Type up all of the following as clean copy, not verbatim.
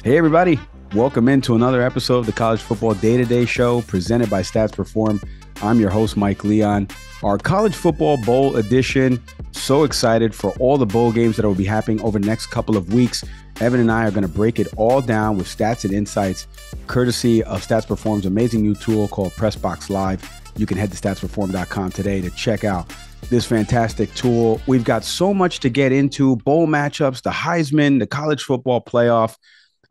Hey, everybody. Welcome into another episode of the College Football Day-to-Day Show presented by Stats Perform. I'm your host, Mike Leon. Our College Football Bowl edition. So excited for all the bowl games that will be happening over the next couple of weeks. Evan and I are going to break it all down with stats and insights, courtesy of Stats Perform's amazing new tool called PressBox Live. You can head to statsperform.com today to check out this fantastic tool. We've got so much to get into: bowl matchups, the Heisman, the college football playoff.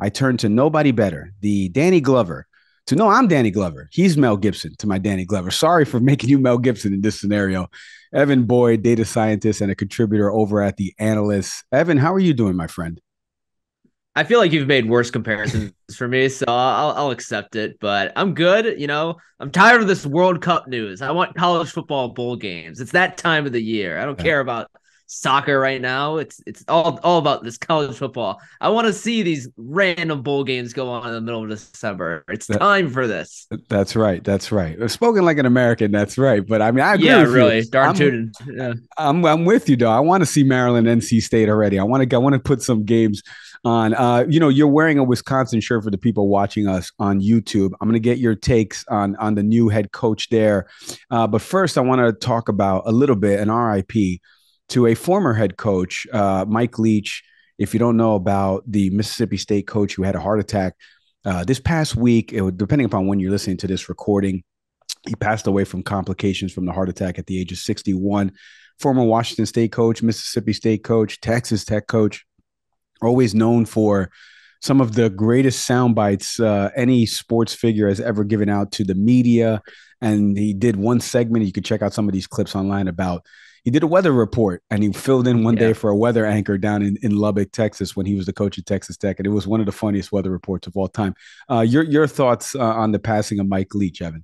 I turn to nobody better, the Danny Glover. I'm Danny Glover. He's Mel Gibson to my Danny Glover. Sorry for making you Mel Gibson in this scenario. Evan Boyd, data scientist and a contributor over at The Analyst. Evan, how are you doing, my friend? I feel like you've made worse comparisons for me, so I'll accept it. But I'm good. I'm tired of this World Cup news. I want college football bowl games. It's that time of the year. I don't care about soccer right now. It's all about this college football. I want to see these random bowl games go on in the middle of December. It's time for this. That's right. That's right. Spoken like an American. That's right. But I mean, I agree with really. you. Darn tootin'. Yeah. I'm with you, though. I want to see Maryland, NC State already. I want to put some games on. You're wearing a Wisconsin shirt for the people watching us on YouTube. I'm going to get your takes on the new head coach there. But first, I want to talk about a little bit an RIP to a former head coach, Mike Leach. If you don't know about the Mississippi State coach who had a heart attack this past week, depending upon when you're listening to this recording, he passed away from complications from the heart attack at the age of 61. Former Washington State coach, Mississippi State coach, Texas Tech coach, always known for some of the greatest sound bites any sports figure has ever given out to the media. And he did one segment. You can check out some of these clips online about. He did a weather report, and he filled in one day for a weather anchor down in Lubbock, Texas, when he was the coach at Texas Tech, and it was one of the funniest weather reports of all time. Your thoughts on the passing of Mike Leach, Evan?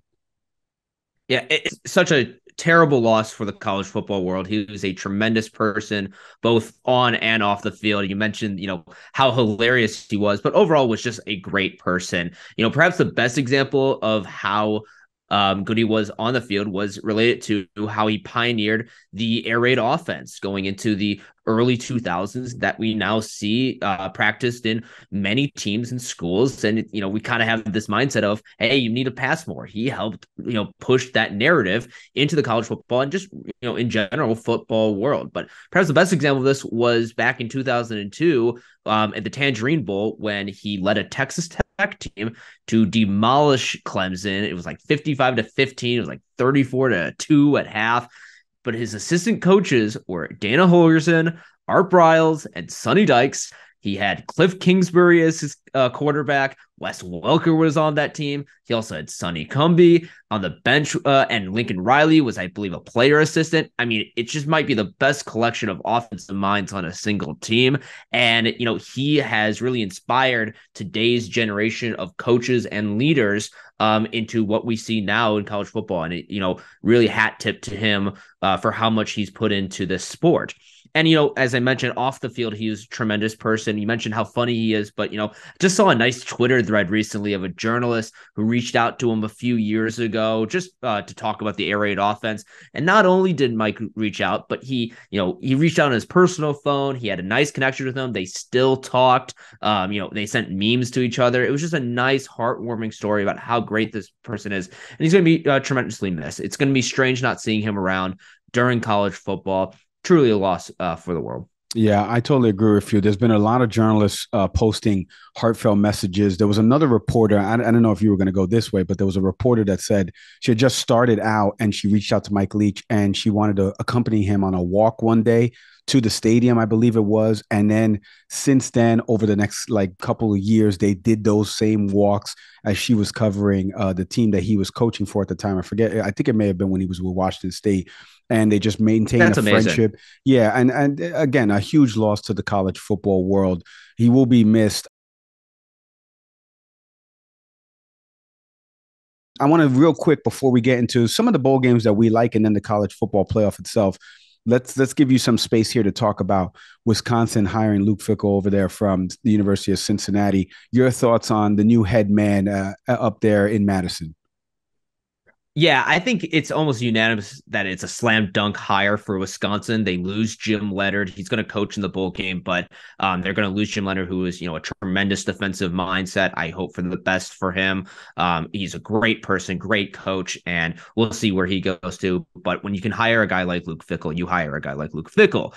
Yeah, it's such a terrible loss for the college football world. He was a tremendous person, both on and off the field. You mentioned, how hilarious he was, but overall was just a great person. Perhaps the best example of how good he was on the field was related to how he pioneered the air raid offense going into the early 2000s that we now see practiced in many teams and schools. And, we kind of have this mindset of, hey, you need to pass more. He helped, push that narrative into the college football and just, in general football world. But perhaps the best example of this was back in 2002 at the Tangerine Bowl when he led a Texas Tech team to demolish Clemson. It was like 55-15. It was like 34-2 at half. But his assistant coaches were Dana Holgorsen, Art Briles, and Sonny Dykes. He had Cliff Kingsbury as his quarterback. Wes Welker was on that team. He also had Sonny Cumbie on the bench, and Lincoln Riley was, I believe, a player assistant. I mean, it just might be the best collection of offensive minds on a single team. And, he has really inspired today's generation of coaches and leaders into what we see now in college football. And, really hat tip to him for how much he's put into this sport. And, as I mentioned, off the field, he was a tremendous person. You mentioned how funny he is, but, just saw a nice Twitter thread recently of a journalist who reached out to him a few years ago just to talk about the air raid offense. And not only did Mike reach out, but he reached out on his personal phone. He had a nice connection with him. They still talked. They sent memes to each other. It was just a nice, heartwarming story about how great this person is. And he's going to be tremendously missed. It's going to be strange not seeing him around during college football. Truly a loss for the world. Yeah, I totally agree with you. There's been a lot of journalists posting heartfelt messages. There was another reporter. I don't know if you were going to go this way, but there was a reporter that said she had just started out and she reached out to Mike Leach and she wanted to accompany him on a walk one day to the stadium, I believe it was. And then since then, over the next couple of years, they did those same walks as she was covering the team that he was coaching for at the time. I forget. I think it may have been when he was with Washington State. And they just maintained a friendship. Yeah. And again, a huge loss to the college football world. He will be missed. I want to real quick before we get into some of the bowl games that we like and then the college football playoff itself. Let's give you some space here to talk about Wisconsin hiring Luke Fickell over there from the University of Cincinnati. Your thoughts on the new head man up there in Madison? Yeah, I think it's almost unanimous that it's a slam dunk hire for Wisconsin. They lose Jim Leonard. He's going to coach in the bowl game, but they're going to lose Jim Leonard, who is, a tremendous defensive mindset. I hope for the best for him. He's a great person, great coach, and we'll see where he goes to. But when you can hire a guy like Luke Fickell, you hire a guy like Luke Fickell.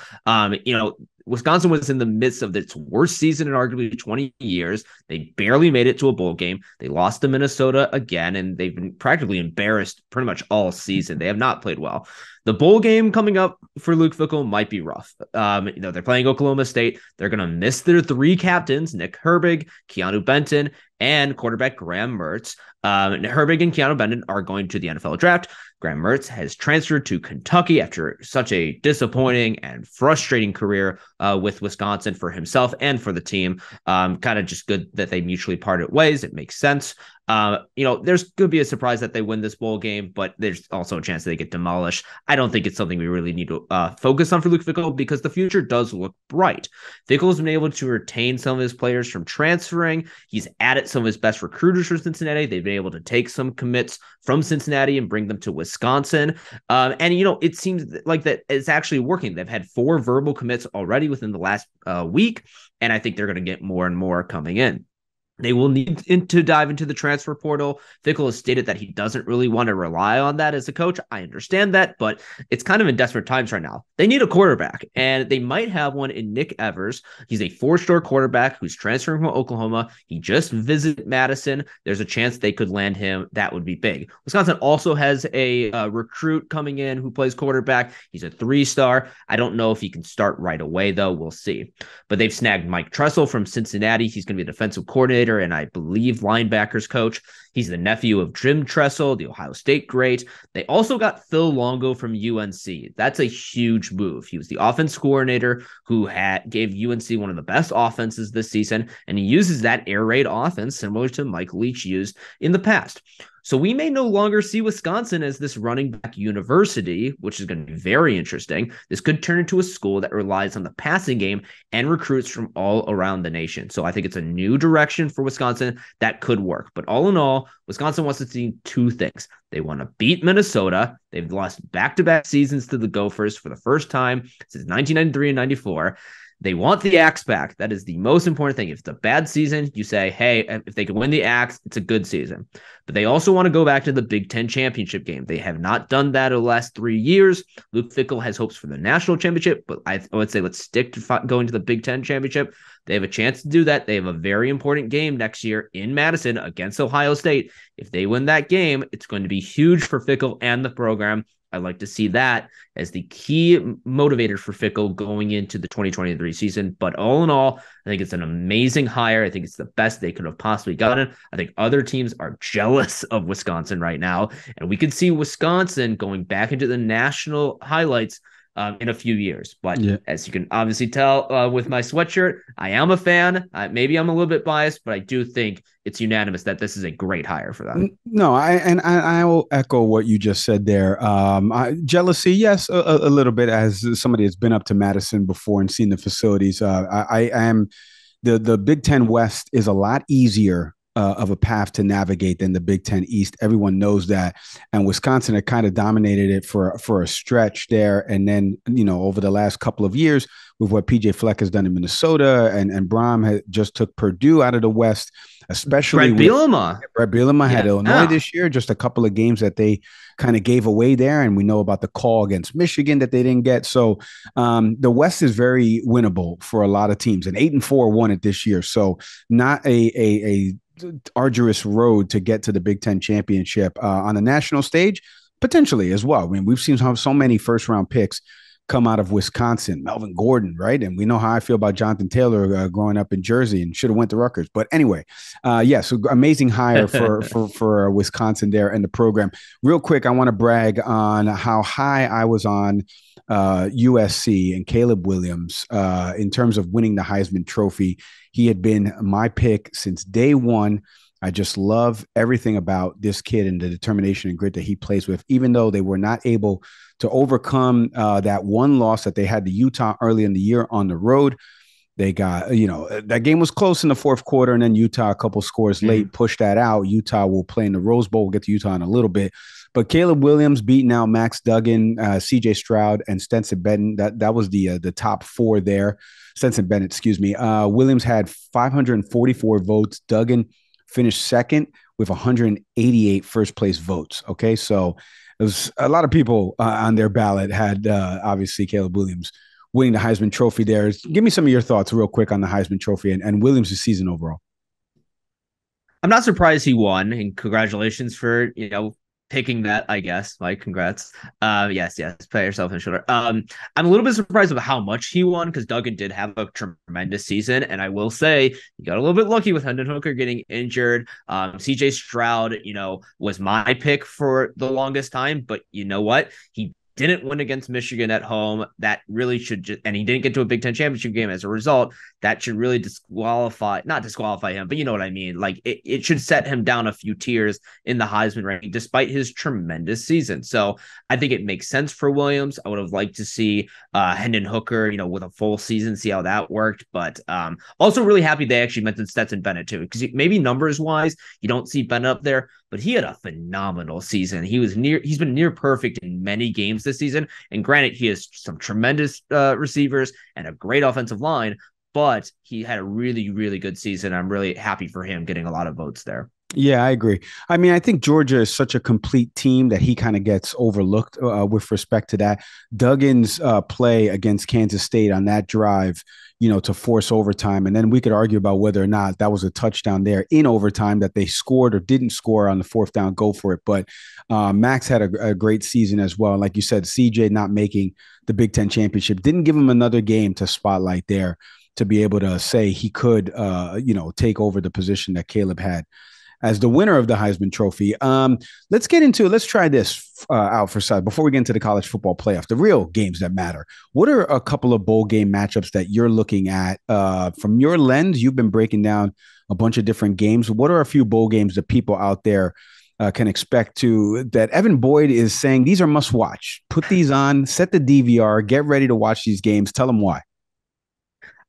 Wisconsin was in the midst of its worst season in arguably 20 years. They barely made it to a bowl game. They lost to Minnesota again, and they've been practically embarrassed pretty much all season. They have not played well. The bowl game coming up for Luke Fickell might be rough. They're playing Oklahoma State. They're going to miss their three captains, Nick Herbig, Keanu Benton, and quarterback Graham Mertz. Herbig and Keanu Benton are going to the NFL draft. Graham Mertz has transferred to Kentucky after such a disappointing and frustrating career with Wisconsin for himself and for the team. Kind of just good that they mutually parted ways. It makes sense. There's going to be a surprise that they win this bowl game, but there's also a chance they get demolished. I don't think it's something we really need to focus on for Luke Fickell because the future does look bright. Fickell has been able to retain some of his players from transferring. He's added some of his best recruiters for Cincinnati. They've been able to take some commits from Cincinnati and bring them to Wisconsin. It seems like that it's actually working. They've had 4 verbal commits already within the last week, and I think they're going to get more and more coming in. They will need to dive into the transfer portal. Fickell has stated that he doesn't really want to rely on that as a coach. I understand that, but it's kind of in desperate times right now. They need a quarterback, and they might have one in Nick Evers. He's a 4-star quarterback who's transferring from Oklahoma. He just visited Madison. There's a chance they could land him. That would be big. Wisconsin also has a recruit coming in who plays quarterback. He's a 3-star. I don't know if he can start right away, though. We'll see. But they've snagged Mike Tressel from Cincinnati. He's going to be a defensive coordinator and I believe linebackers coach. He's the nephew of Jim Tressel, the Ohio State great. They also got Phil Longo from UNC. That's a huge move. He was the offense coordinator who gave UNC one of the best offenses this season, and he uses that air raid offense similar to Mike Leach used in the past. So we may no longer see Wisconsin as this running back university, which is going to be very interesting. This could turn into a school that relies on the passing game and recruits from all around the nation. So I think it's a new direction for Wisconsin that could work. But all in all, Wisconsin wants to see 2 things. They want to beat Minnesota. They've lost back-to-back seasons to the Gophers for the first time since 1993 and 94. They want the axe back. That is the most important thing. If it's a bad season, you say, hey, if they can win the axe, it's a good season. But they also want to go back to the Big Ten championship game. They have not done that in the last 3 years. Luke Fickell has hopes for the national championship, but I would say let's stick to going to the Big Ten championship. They have a chance to do that. They have a very important game next year in Madison against Ohio State. If they win that game, it's going to be huge for Fickell and the program. I'd like to see that as the key motivator for Fickell going into the 2023 season. But all in all, I think it's an amazing hire. I think it's the best they could have possibly gotten. I think other teams are jealous of Wisconsin right now. And we could see Wisconsin going back into the national highlights in a few years. But as you can obviously tell with my sweatshirt, I am a fan. Maybe I'm a little bit biased, but I do think it's unanimous that this is a great hire for them. No, I will echo what you just said there. Jealousy, yes, a little bit, as somebody that's been up to Madison before and seen the facilities. I am the Big Ten West is a lot easier of a path to navigate than the Big Ten East. Everyone knows that. And Wisconsin had kind of dominated it for a stretch there. And then, over the last couple of years with what PJ Fleck has done in Minnesota and Brom had just took Purdue out of the West, especially Brett Bielema. Brett Bielema had Illinois this year, just a couple of games that they kind of gave away there. And we know about the call against Michigan that they didn't get. So the West is very winnable for a lot of teams, and 8-4 won it this year. So not a arduous road to get to the Big Ten championship on the national stage, potentially as well. I mean, we've seen how so many first-round picks come out of Wisconsin, Melvin Gordon, right? And we know how I feel about Jonathan Taylor growing up in Jersey and should have went to Rutgers. But anyway, so amazing hire for Wisconsin there and the program. Real quick, I want to brag on how high I was on USC and Caleb Williams in terms of winning the Heisman Trophy. He had been my pick since day one. I just love everything about this kid and the determination and grit that he plays with, even though they were not able to overcome that one loss that they had to Utah early in the year on the road. They got, that game was close in the fourth quarter, and then Utah, a couple scores Mm-hmm. late, pushed that out. Utah will play in the Rose Bowl. We'll get to Utah in a little bit. But Caleb Williams beating out Max Duggan, CJ Stroud, and Stenson Benton. That was the top four there. Stenson Bennett, excuse me. Williams had 544 votes. Duggan finished second with 188 first place votes. Okay, so it was a lot of people on their ballot had obviously Caleb Williams winning the Heisman Trophy there. Give me some of your thoughts real quick on the Heisman Trophy and Williams' season overall. I'm not surprised he won, and congratulations for picking that. I guess, Mike. Congrats. Yes. Pat yourself on the shoulder. I'm a little bit surprised about how much he won because Duggan did have a tremendous season, and I will say he got a little bit lucky with Hendon Hooker getting injured. CJ Stroud, was my pick for the longest time, but you know what? He didn't win against Michigan at home. That really should and he didn't get to a Big Ten championship game as a result. That should really not disqualify him, but you know what I mean? Like it should set him down a few tiers in the Heisman ranking, despite his tremendous season. So I think it makes sense for Williams. I would have liked to see Hendon Hooker, with a full season, see how that worked. But also really happy they actually mentioned Stetson Bennett too, because maybe numbers wise, you don't see Bennett up there, but he had a phenomenal season. He's been near perfect in many games this season. And granted, he has some tremendous receivers and a great offensive line, but he had a really, really good season. I'm really happy for him getting a lot of votes there. Yeah, I agree. I mean, I think Georgia is such a complete team that he kind of gets overlooked with respect to that. Duggan's play against Kansas State on that drive, to force overtime. And then we could argue about whether or not that was a touchdown there in overtime that they scored or didn't score on the fourth down, go for it. But Max had a great season as well. Like you said, CJ not making the Big Ten championship didn't give him another game to spotlight there to be able to say he could, take over the position that Caleb had as the winner of the Heisman Trophy. Let's try this out for side before we get into the college football playoff, the real games that matter. What are a couple of bowl game matchups that you're looking at from your lens? You've been breaking down a bunch of different games. What are a few bowl games that people out there can expect that Evan Boyd is saying these are must watch? Put these on, set the DVR, get ready to watch these games. Tell them why.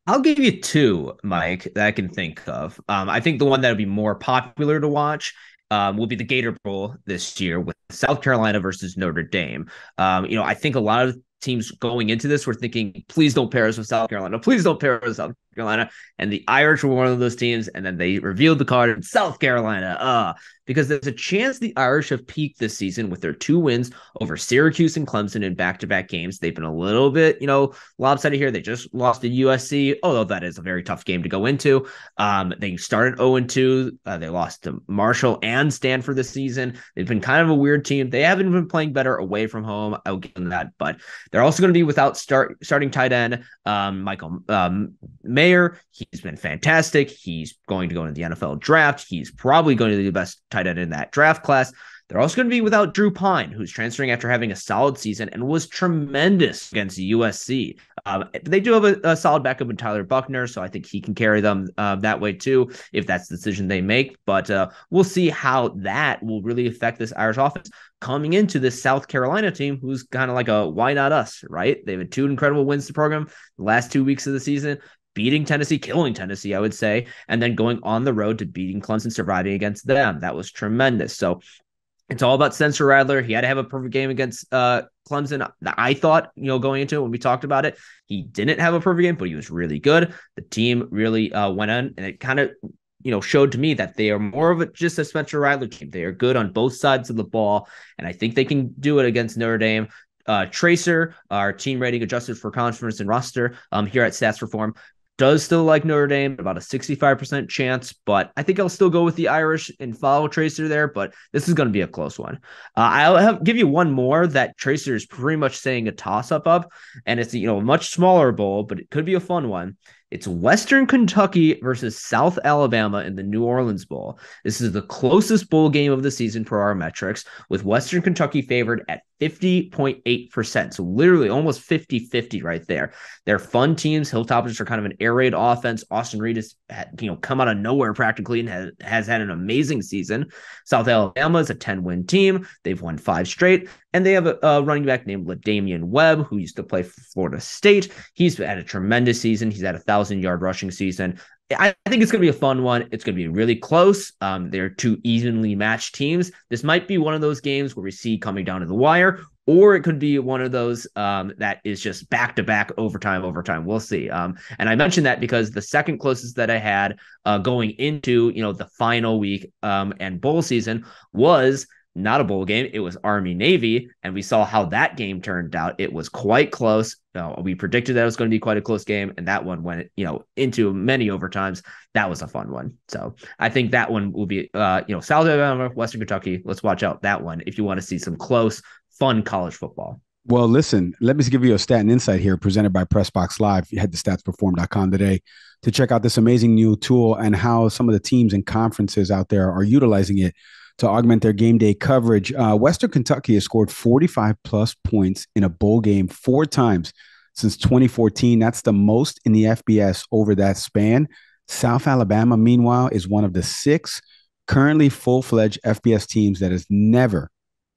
I'll give you two, Mike, that I can think of. I think the one that would be more popular to watch will be the Gator Bowl this year with South Carolina versus Notre Dame. I think a lot of teams going into this were thinking, please don't pair us with South Carolina. Please don't pair us with South Carolina. And the Irish were one of those teams. And then they revealed the card, South Carolina. Because there's a chance the Irish have peaked this season with their 2 wins over Syracuse and Clemson in back-to-back games. They've been a little bit, lopsided here. They just lost to USC, although that is a very tough game to go into. They started 0-2. They lost to Marshall and Stanford this season. They've been kind of a weird team. They haven't been playing better away from home. I'll give them that. But they're also going to be without starting tight end Michael Mayer. He's been fantastic. He's going to go into the NFL draft. He's probably going to be the best tight end in that draft class. They're also going to be without Drew Pine, who's transferring after having a solid season and was tremendous against USC. They do have a solid backup in Tyler Buckner, so I think he can carry them that way too, if that's the decision they make. But we'll see how that will really affect this Irish offense coming into this South Carolina team, who's kind of like a why not us, right? They've had 2 incredible wins to program the last 2 weeks of the season, beating Tennessee, killing Tennessee, I would say, and then going on the road to beating Clemson, surviving against them. That was tremendous. So it's all about Spencer Rattler. He had to have a perfect game against Clemson. I thought, going into it when we talked about it, he didn't have a perfect game, but he was really good. The team really went on, and it kind of, showed to me that they are more of just a Spencer Rattler team. They are good on both sides of the ball, and I think they can do it against Notre Dame. Tracer, our team rating adjusted for conference and roster here at Stats Reform, does still like Notre Dame, about a 65% chance, but I think I'll still go with the Irish and follow Tracer there, but this is going to be a close one. I'll give you one more that Tracer is pretty much saying a toss-up of, and it's, a much smaller bowl, but it could be a fun one. It's Western Kentucky versus South Alabama in the New Orleans Bowl. This is the closest bowl game of the season per our metrics, with Western Kentucky favored at 50.8%. So literally almost 50-50 right there. They're fun teams. Hilltoppers are kind of an air raid offense. Austin Reed has come out of nowhere practically and has had an amazing season. South Alabama is a 10-win team. They've won 5 straight. And they have a running back named LaDamian Webb, who used to play for Florida State. He's had a tremendous season. He's had a 1,000-yard rushing season. I think it's going to be a fun one. It's going to be really close. They're 2 evenly matched teams. This might be one of those games where we see coming down to the wire, or it could be one of those that is just back-to-back overtime. We'll see. And I mentioned that because the second closest that I had going into the final week and bowl season was not a bowl game. It was Army Navy, and we saw how that game turned out. It was quite close. We predicted that it was going to be quite a close game, and that one went into many overtimes. That was a fun one. So I think that one will be South Alabama, Western Kentucky. Let's watch out that one if you want to see some close, fun college football. Well, listen, let me give you a stat and insight here presented by PressBox Live. You head to statsperform.com today to check out this amazing new tool and how some of the teams and conferences out there are utilizing it to augment their game day coverage. Western Kentucky has scored 45 plus points in a bowl game 4 times since 2014. That's the most in the FBS over that span. South Alabama, meanwhile, is one of the 6 currently full-fledged FBS teams that has never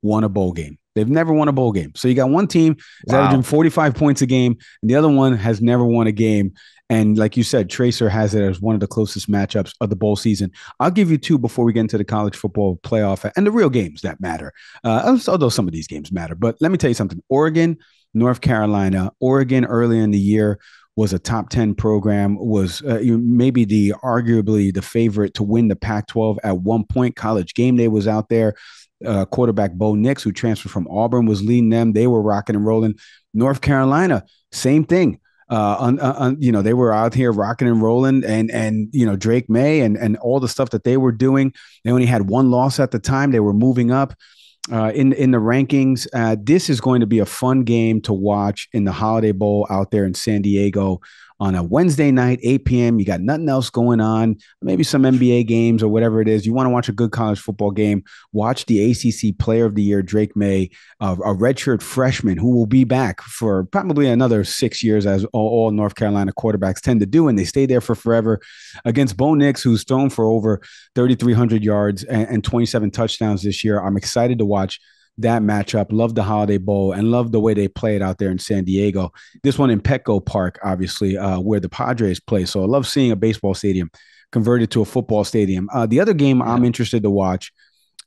won a bowl game. They've never won a bowl game. So you got one team is averaging 45 points a game, and the other one has never won a game. And like you said, Tracer has it as one of the closest matchups of the bowl season. I'll give you 2 before we get into the college football playoff and the real games that matter, although some of these games matter. But let me tell you something. Oregon, North Carolina. Oregon early in the year was a top 10 program, was maybe arguably the favorite to win the Pac-12 at one point. College Game Day was out there. Quarterback Bo Nix, who transferred from Auburn, was leading them. They were rocking and rolling. North Carolina, same thing. They were out here rocking and rolling, and Drake May and all the stuff that they were doing. They only had 1 loss at the time. They were moving up in the rankings. This is going to be a fun game to watch in the Holiday Bowl out there in San Diego on a Wednesday night, 8 p.m. You got nothing else going on, maybe some NBA games or whatever it is. You want to watch a good college football game, watch the ACC Player of the Year, Drake May, a redshirt freshman who will be back for probably another 6 years, as all North Carolina quarterbacks tend to do, and they stay there for forever, against Bo Nix, who's thrown for over 3,300 yards and 27 touchdowns this year. I'm excited to watch that matchup. Love the Holiday Bowl and love the way they play it out there in San Diego. This one in Petco Park, obviously, where the Padres play. So I love seeing a baseball stadium converted to a football stadium. The other game I'm interested to watch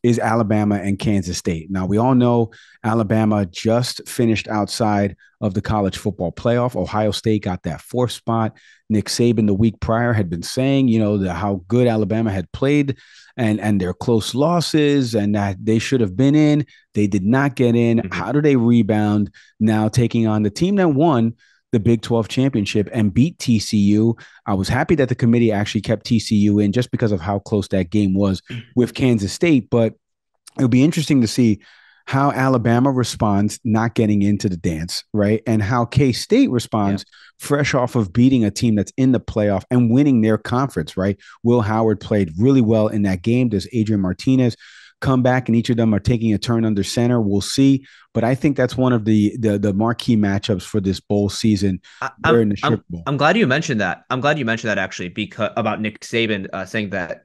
is Alabama and Kansas State. Now, we all know Alabama just finished outside of the college football playoff. Ohio State got that 4th spot. Nick Saban the week prior had been saying, how good Alabama had played and their close losses and that they should have been in. They did not get in. Mm-hmm. How do they rebound now taking on the team that won the Big 12 championship and beat TCU? I was happy that the committee actually kept TCU in just because of how close that game was with Kansas State. But it'll be interesting to see how Alabama responds not getting into the dance, right? And how K-State responds fresh off of beating a team that's in the playoff and winning their conference, right? Will Howard played really well in that game. Does Adrian Martinez come back, and each of them are taking a turn under center? We'll see. But I think that's one of the marquee matchups for this bowl season. I'm glad you mentioned that. I'm glad you mentioned that actually, because about Nick Saban saying that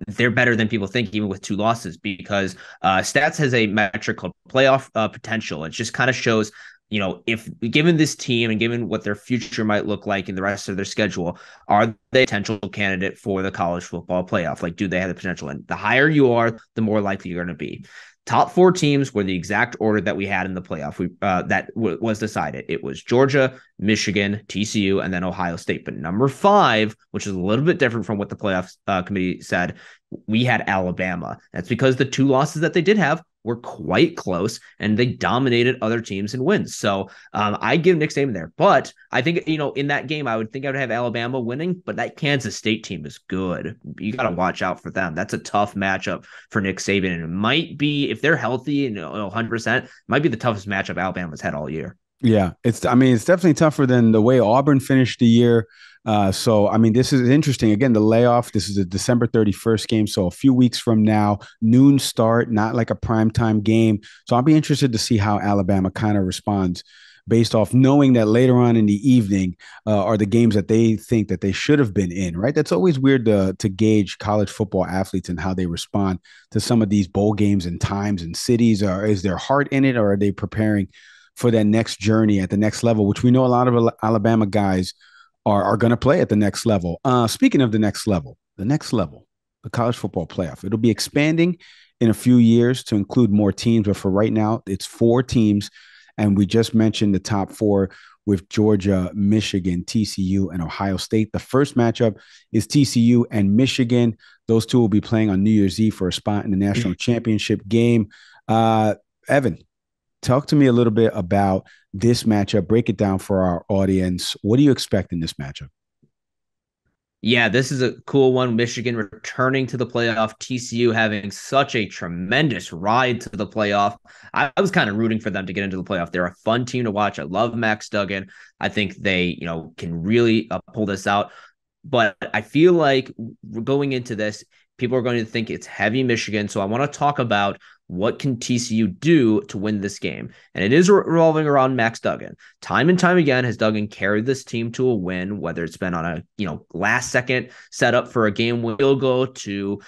they're better than people think, even with 2 losses, because Stats has a metric called playoff potential. It just kind of shows, if given this team and given what their future might look like in the rest of their schedule, are they a potential candidate for the college football playoff? Like, do they have the potential? And the higher you are, the more likely you're going to be. Top 4 teams were the exact order that we had in the playoff. Was decided. It was Georgia, Michigan, TCU, and then Ohio State. But number 5, which is a little bit different from what the playoff committee said, we had Alabama. That's because the 2 losses that they did have were quite close, and they dominated other teams in wins. So I give Nick Saban there. But I think, in that game, I would have Alabama winning, but that Kansas State team is good. You got to watch out for them. That's a tough matchup for Nick Saban, and it might be, if they're healthy and 100%, might be the toughest matchup Alabama's had all year. Yeah, it's definitely tougher than the way Auburn finished the year. So, I mean, this is interesting. Again, the layoff, this is a December 31st game. So, a few weeks from now, noon start, not like a primetime game. So, I'll be interested to see how Alabama kind of responds based off knowing that later on in the evening are the games that they think that they should have been in, right? That's always weird to gauge college football athletes and how they respond to some of these bowl games and times and cities. Or is their heart in it, or are they preparing for that next journey at the next level, which we know a lot of Alabama guys are going to play at the next level. Speaking of the next level, the college football playoff, it'll be expanding in a few years to include more teams. But for right now, it's 4 teams. And we just mentioned the top 4 with Georgia, Michigan, TCU, and Ohio State. The first matchup is TCU and Michigan. Those two will be playing on New Year's Eve for a spot in the national championship game. Evan, talk to me a little bit about this matchup. Break it down for our audience. What do you expect in this matchup? Yeah, this is a cool one. Michigan returning to the playoff, TCU having such a tremendous ride to the playoff. I was kind of rooting for them to get into the playoff. They're a fun team to watch. I love Max Duggan. I think they, can really pull this out. But I feel like going into this, people are going to think it's heavy Michigan. So I want to talk about what can TCU do to win this game? And it is revolving around Max Duggan. Time and time again has Duggan carried this team to a win, whether it's been on a last second setup for a game field goal to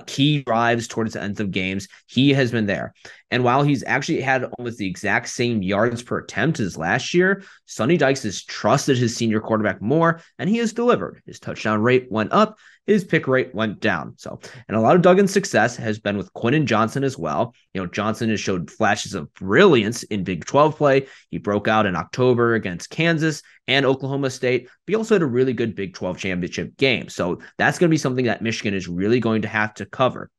key drives towards the end of games. He has been there. And while he's actually had almost the exact same yards per attempt as last year, Sonny Dykes has trusted his senior quarterback more, and he has delivered. His touchdown rate went up, his pick rate went down. So, and a lot of Duggan's success has been with Quentin Johnson as well. Johnson has showed flashes of brilliance in Big 12 play. He broke out in October against Kansas and Oklahoma State, but he also had a really good Big 12 championship game. So that's going to be something that Michigan is really going to have to cover.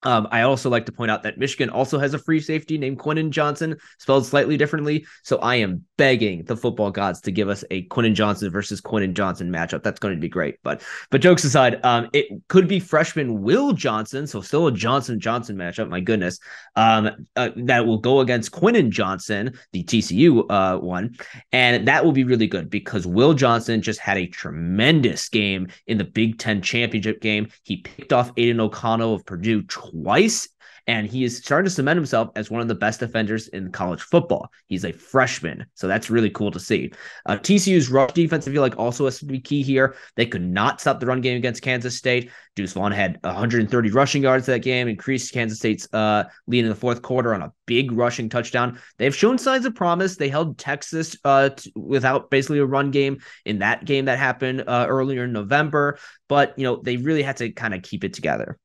I also like to point out that Michigan also has a free safety named Quentin Johnson, spelled slightly differently. So I am begging the football gods to give us a Quentin Johnson versus Quentin Johnson matchup. That's going to be great. But jokes aside, it could be freshman Will Johnson, so still a Johnson matchup. My goodness, that will go against Quentin Johnson, the TCU one, and that will be really good because Will Johnson just had a tremendous game in the Big Ten championship game. He picked off Aiden O'Connell of Purdue twice, and he is starting to cement himself as one of the best defenders in college football. He's a freshman, so that's really cool to see. TCU's rush defense, I feel like, also has to be key here. They could not stop the run game against Kansas State. Deuce Vaughn had 130 rushing yards that game, increased Kansas State's lead in the fourth quarter on a big rushing touchdown. They've shown signs of promise. They held Texas without basically a run game in that game that happened earlier in November, but they really had to kind of keep it together.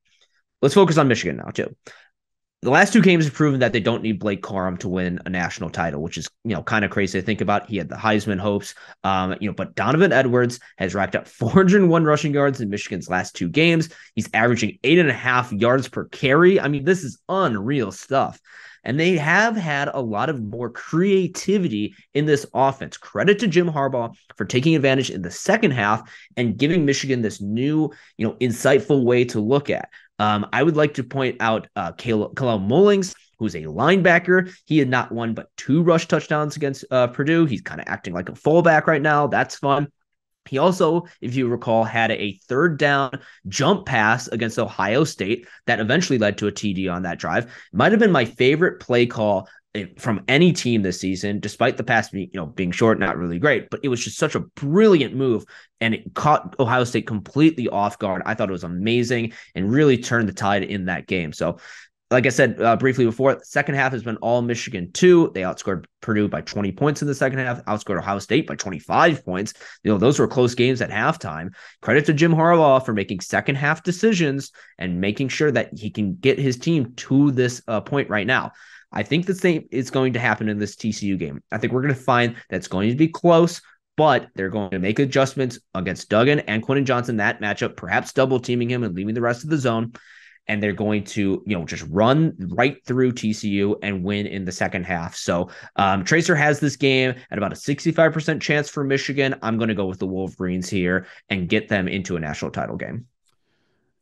Let's focus on Michigan now, too. The last 2 games have proven that they don't need Blake Corum to win a national title, which is, kind of crazy to think about. He had the Heisman hopes, but Donovan Edwards has racked up 401 rushing yards in Michigan's last 2 games. He's averaging 8.5 yards per carry. I mean, this is unreal stuff. And they have had a lot of more creativity in this offense. Credit to Jim Harbaugh for taking advantage in the second half and giving Michigan this new, insightful way to look at. I would like to point out Kalel Mullings, who's a linebacker. He had not 1 but 2 rush touchdowns against Purdue. He's kind of acting like a fullback right now. That's fun. He also, if you recall, had a 3rd down jump pass against Ohio State that eventually led to a TD on that drive. Might have been my favorite play call from any team this season, despite the pass being short, not really great, but it was just such a brilliant move, and it caught Ohio State completely off guard. I thought it was amazing and really turned the tide in that game. So, like I said briefly before, the second half has been all Michigan 2. They outscored Purdue by 20 points in the second half, outscored Ohio State by 25 points. Those were close games at halftime. Credit to Jim Harbaugh for making second half decisions and making sure that he can get his team to this point right now. I think the same is going to happen in this TCU game. I think we're going to find that's going to be close, but they're going to make adjustments against Duggan and Quentin Johnson, that matchup, perhaps double teaming him and leaving the rest of the zone. And they're going to, just run right through TCU and win in the second half. So Tracer has this game at about a 65% chance for Michigan. I'm going to go with the Wolverines here and get them into a national title game.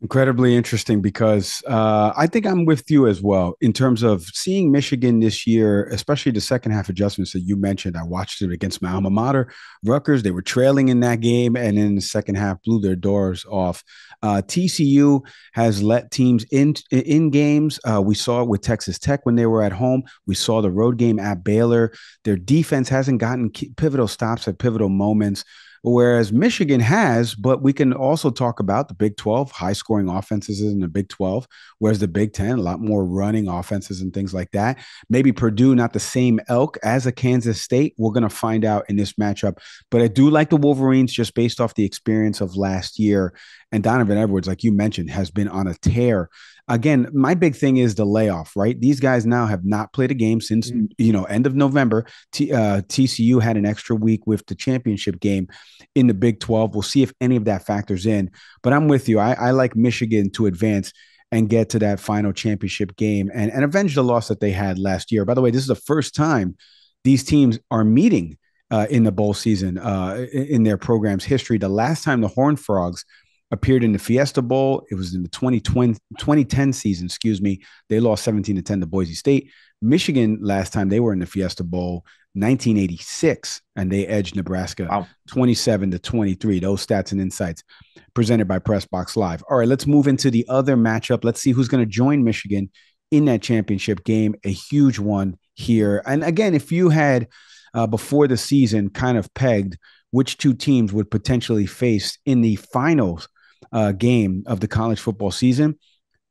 Incredibly interesting because I think I'm with you as well in terms of seeing Michigan this year, especially the second half adjustments that you mentioned. I watched it against my alma mater, Rutgers. They were trailing in that game, and in the second half blew their doors off. TCU has let teams in games. We saw it with Texas Tech when they were at home. We saw the road game at Baylor. Their defense hasn't gotten pivotal stops at pivotal moments. Whereas Michigan has, but we can also talk about the Big 12, high scoring offenses in the Big 12, whereas the Big 10, a lot more running offenses and things like that. Maybe Purdue, not the same elk as a Kansas State. We're going to find out in this matchup. But I do like the Wolverines just based off the experience of last year. And Donovan Edwards, like you mentioned, has been on a tear. Again, my big thing is the layoff, right? These guys now have not played a game since, end of November. TCU had an extra week with the championship game in the Big 12. We'll see if any of that factors in. But I'm with you. I like Michigan to advance and get to that final championship game and avenge the loss that they had last year. By the way, this is the first time these teams are meeting in the bowl season in their program's history. The last time the Horned Frogs appeared in the Fiesta Bowl, it was in the 2010 season, excuse me. They lost 17-10 to Boise State. Michigan, last time they were in the Fiesta Bowl, 1986, and they edged Nebraska Wow. 27-23. Those stats and insights presented by Pressbox Live. All right, let's move into the other matchup. Let's see who's going to join Michigan in that championship game, a huge one here. And again, if you had before the season kind of pegged which two teams would potentially face in the finals game of the college football season,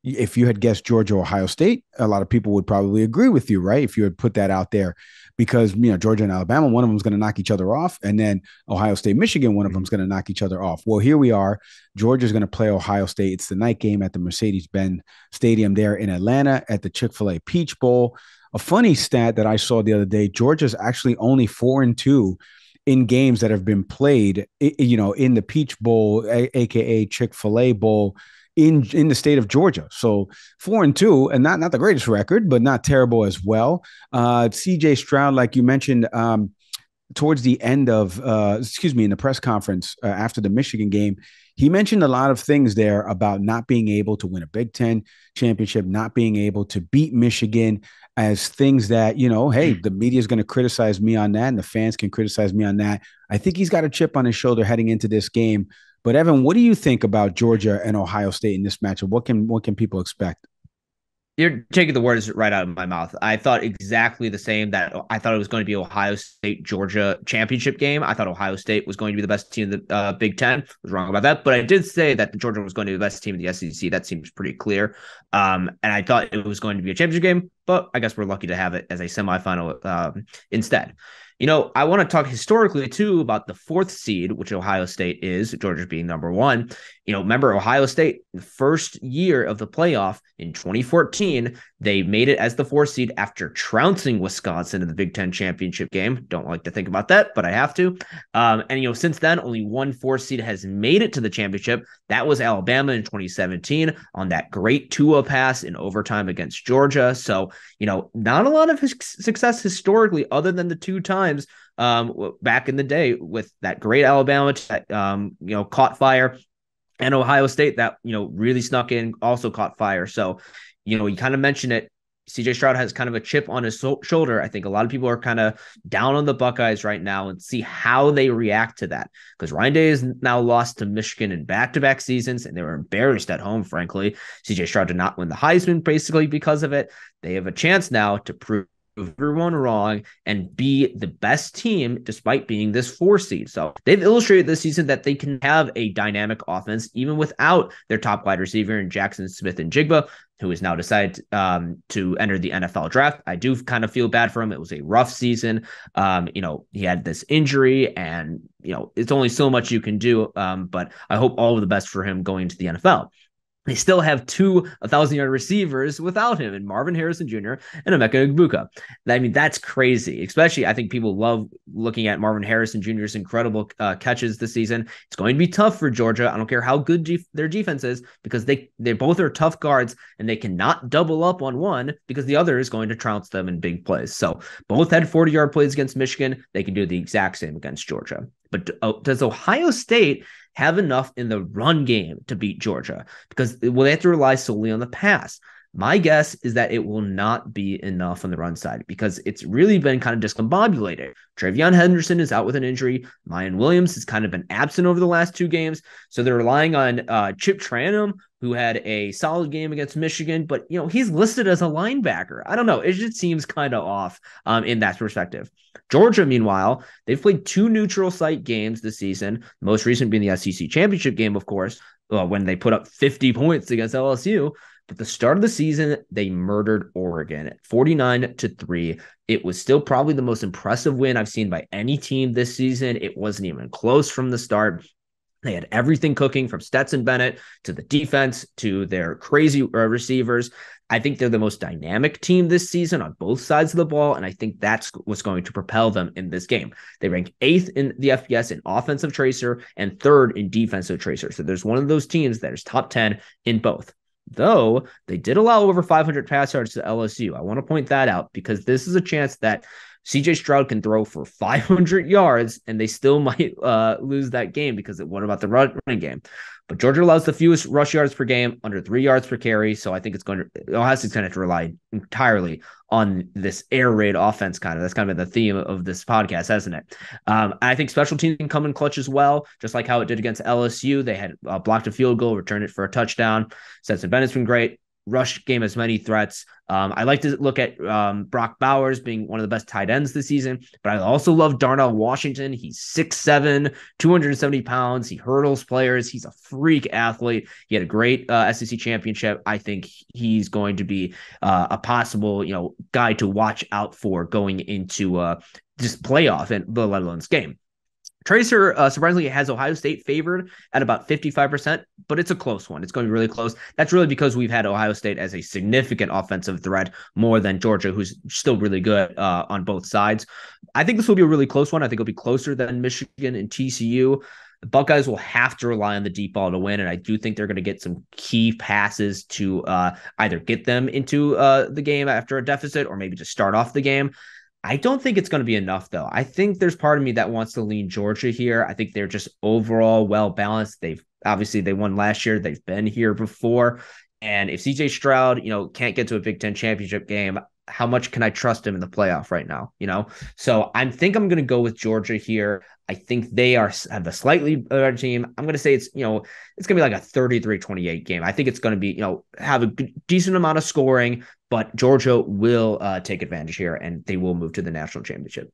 if you had guessed Georgia, Ohio State, a lot of people would probably agree with you, right? If you had put that out there, because Georgia and Alabama, one of them is going to knock each other off, and then Ohio State, Michigan, one of them is going to knock each other off. Well, here we are. Georgia is going to play Ohio State. It's the night game at the Mercedes-Benz Stadium there in Atlanta at the Chick-fil-A Peach Bowl. A funny stat that I saw the other day: Georgia's actually only 4-2 in games that have been played, in the Peach Bowl, aka Chick-fil-A Bowl, in the state of Georgia. So 4-2, and not the greatest record, but not terrible as well. CJ Stroud, like you mentioned, towards the end of, in the press conference after the Michigan game, he mentioned a lot of things there about not being able to win a Big Ten championship, not being able to beat Michigan, as things that, hey, the media is going to criticize me on that and the fans can criticize me on that. I think he's got a chip on his shoulder heading into this game. But Evan, what do you think about Georgia and Ohio State in this matchup? What can people expect? You're taking the words right out of my mouth. I thought exactly the same, that I thought it was going to be Ohio State Georgia championship game. I thought Ohio State was going to be the best team in the Big Ten. I was wrong about that, but I did say that Georgia was going to be the best team in the SEC. That seems pretty clear. And I thought it was going to be a championship game, but I guess we're lucky to have it as a semifinal instead. I want to talk historically, too, about the fourth seed, which Ohio State is, Georgia being number one. Remember Ohio State, the first year of the playoff in 2014, they made it as the fourth seed after trouncing Wisconsin in the Big Ten championship game. Don't like to think about that, but I have to. And since then, only one fourth seed has made it to the championship. That was Alabama in 2017 on that great Tua pass in overtime against Georgia. So, not a lot of success historically, other than the two times back in the day with that great Alabama that, caught fire, and Ohio State that, really snuck in, also caught fire. So, you kind of mentioned it. CJ Stroud has kind of a chip on his shoulder. I think a lot of people are kind of down on the Buckeyes right now and see how they react to that. Because Ryan Day is now lost to Michigan in back-to-back seasons, and they were embarrassed at home, frankly. CJ Stroud did not win the Heisman basically because of it. They have a chance now to prove everyone wrong and be the best team despite being this 4 seed. So they've illustrated this season that they can have a dynamic offense even without their top wide receiver in Jackson Smith-Njigba, who has now decided to enter the NFL draft. I do kind of feel bad for him. It was a rough season. He had this injury, and it's only so much you can do. But I hope all of the best for him going to the NFL. They still have 2 1,000-yard receivers without him, and Marvin Harrison Jr. and Emeka Egbuka. I mean, that's crazy. Especially, I think people love looking at Marvin Harrison Jr.'s incredible catches this season. It's going to be tough for Georgia. I don't care how good their defense is, because they both are tough guards, and they cannot double up on one because the other is going to trounce them in big plays. So both had 40-yard plays against Michigan. They can do the exact same against Georgia. But does Ohio State have enough in the run game to beat Georgia? Because will they have to rely solely on the pass? My guess is that it will not be enough on the run side because it's really been kind of discombobulated. Travion Henderson is out with an injury. Mayan Williams has kind of been absent over the last 2 games. So they're relying on Chip Tranum, who had a solid game against Michigan, but he's listed as a linebacker. I don't know. It just seems kind of off in that perspective. Georgia, meanwhile, they've played 2 neutral site games this season, most recent being the SEC championship game, of course, when they put up 50 points against LSU. But the start of the season, they murdered Oregon 49-3. It was still probably the most impressive win I've seen by any team this season. It wasn't even close from the start. They had everything cooking from Stetson Bennett to the defense to their crazy receivers. I think they're the most dynamic team this season on both sides of the ball, and I think that's what's going to propel them in this game. They rank 8th in the FBS in offensive tracer and 3rd in defensive tracer. So there's one of those teams that is top 10 in both. Though they did allow over 500 pass yards to LSU. I want to point that out because this is a chance that CJ Stroud can throw for 500 yards and they still might lose that game because what about the running game? But Georgia allows the fewest rush yards per game, under 3 yards per carry. So I think Ohio State's going to have to rely entirely on this air raid offense. That's kind of the theme of this podcast, hasn't it? I think special teams can come in clutch as well, just like how it did against LSU. They had blocked a field goal, returned it for a touchdown. Stetson Bennett's been great. Rush game has many threats. I like to look at Brock Bowers being one of the best tight ends this season, but I also love Darnell Washington. He's 6'7", 270 pounds. He hurdles players. He's a freak athlete. He had a great SEC championship. I think he's going to be a possible guy to watch out for going into just playoff and let alone this game. Tracer surprisingly has Ohio State favored at about 55%, but it's a close one. It's going to be really close. That's really because we've had Ohio State as a significant offensive threat more than Georgia, who's still really good on both sides. I think this will be a really close one. I think it'll be closer than Michigan and TCU. The Buckeyes will have to rely on the deep ball to win, and I do think they're going to get some key passes to either get them into the game after a deficit or maybe just start off the game. I don't think it's going to be enough, though. I think there's part of me that wants to lean Georgia here. I think they're just overall well-balanced. They won last year. They've been here before. And if CJ Stroud, can't get to a Big Ten championship game, how much can I trust him in the playoff right now? So I think I'm going to go with Georgia here. I think they have a slightly better team. I'm going to say it's going to be like a 33-28 game. I think it's going to be, have a decent amount of scoring, but Georgia will take advantage here and they will move to the national championship.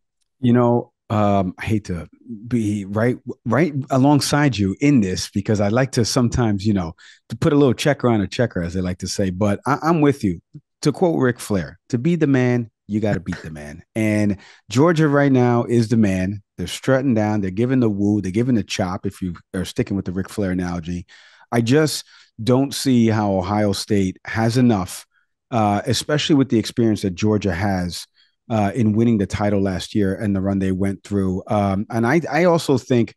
I hate to be right alongside you in this because I like to sometimes, to put a little checker on a checker, as they like to say, but I'm with you. To quote Ric Flair, to be the man, you got to beat the man. And Georgia right now is the man. They're strutting down. They're giving the woo. They're giving the chop, if you are sticking with the Ric Flair analogy. I just don't see how Ohio State has enough, especially with the experience that Georgia has in winning the title last year and the run they went through. And I also think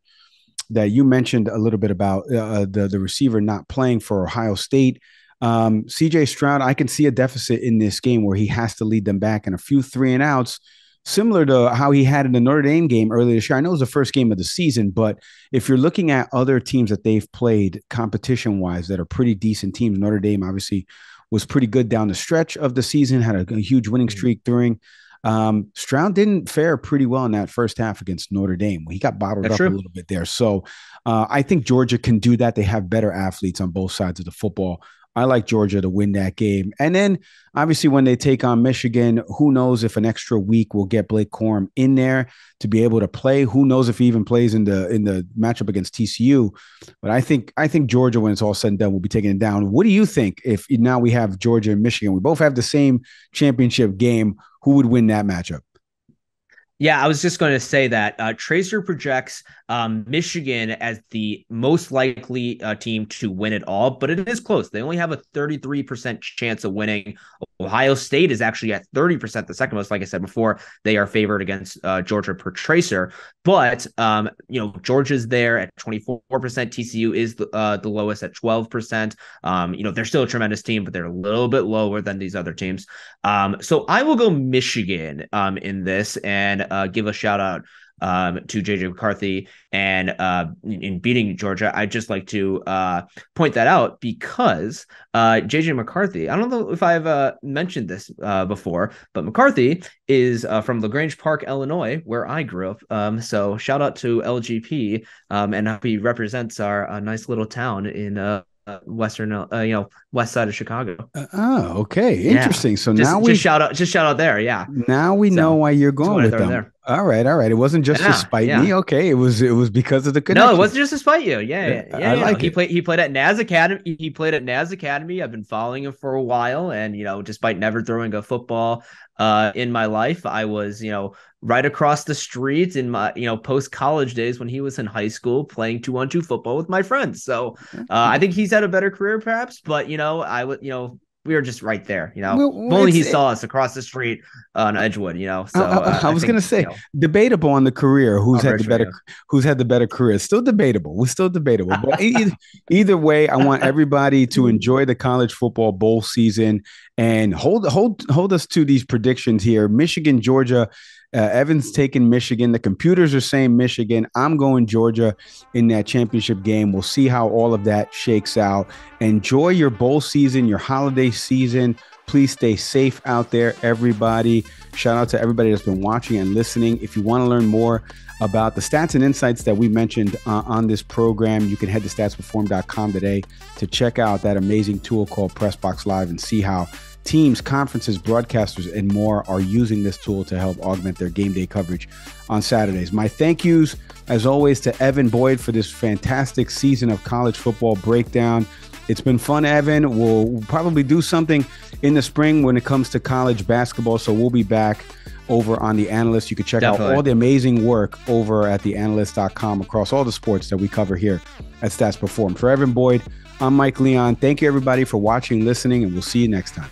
that you mentioned a little bit about the receiver not playing for Ohio State. CJ Stroud, I can see a deficit in this game where he has to lead them back in a few 3-and-outs, similar to how he had in the Notre Dame game earlier this year. I know it was the first game of the season, but if you're looking at other teams that they've played competition-wise that are pretty decent teams, Notre Dame obviously was pretty good down the stretch of the season, had a huge winning streak during. Stroud didn't fare pretty well in that first half against Notre Dame. He got bottled up a little bit there. So I think Georgia can do that. They have better athletes on both sides of the football. I like Georgia to win that game. And then obviously when they take on Michigan, who knows if an extra week will get Blake Corum in there to be able to play. Who knows if he even plays in the matchup against TCU. But I think Georgia, when it's all said and done, will be taking it down. What do you think if now we have Georgia and Michigan? We both have the same championship game. Who would win that matchup? Yeah, I was just going to say that Tracer projects Michigan as the most likely team to win it all, but it is close. They only have a 33% chance of winning. Ohio State is actually at 30%, the second most. Like I said before, they are favored against Georgia per Tracer. But, Georgia's there at 24%. TCU is the lowest at 12%. They're still a tremendous team, but they're a little bit lower than these other teams. So I will go Michigan in this and give a shout out to JJ McCarthy and in beating Georgia. I'd just like to point that out because JJ McCarthy, I don't know if I've mentioned this before, but McCarthy is from LaGrange Park, Illinois, where I grew up. So shout out to LGP, and how he represents our nice little town in western, west side of Chicago. Oh, okay, Yeah, interesting. So just now just shout out, just shout out there. Yeah, now we know so why you're just going wanted to with throw it them. there. All right, all right. It wasn't just to Yeah, spite me. yeah. Okay, it was because of the No, it connection. wasn't just to spite you. Yeah, I yeah. like He it. played at Naz Academy. He played at Naz Academy. I've been following him for a while, and despite never throwing a football in my life, I was right across the street in my post college days when he was in high school playing 2-on-2 football with my friends. So I think he's had a better career, perhaps. But I would we were just right there. If Well, only he saw us across the street on Edgewood. I, So I I was gonna think say debatable on the career. on Richmond. Yeah. Who's had the better career? It's still debatable. We're still debatable. But either way, I want everybody to enjoy the college football bowl season and hold us to these predictions here. Michigan, Georgia. Evan's taking Michigan. The computers are saying Michigan. I'm going Georgia in that championship game. We'll see how all of that shakes out. Enjoy your bowl season, your holiday season. Please stay safe out there, everybody. Shout out to everybody that's been watching and listening. If you want to learn more about the stats and insights that we mentioned on this program, you can head to statsperform.com today to check out that amazing tool called PressBox Live and see how teams, conferences, broadcasters, and more are using this tool to help augment their game day coverage on Saturdays. My thank yous, as always, to Evan Boyd for this fantastic season of college football breakdown. It's been fun, Evan. We'll probably do something in the spring when it comes to college basketball, so we'll be back over on The Analyst. You can check out all the amazing work over at theanalyst.com across all the sports that we cover here at Stats Perform. For Evan Boyd, I'm Mike Leon. Thank you, everybody, for watching, listening, and we'll see you next time.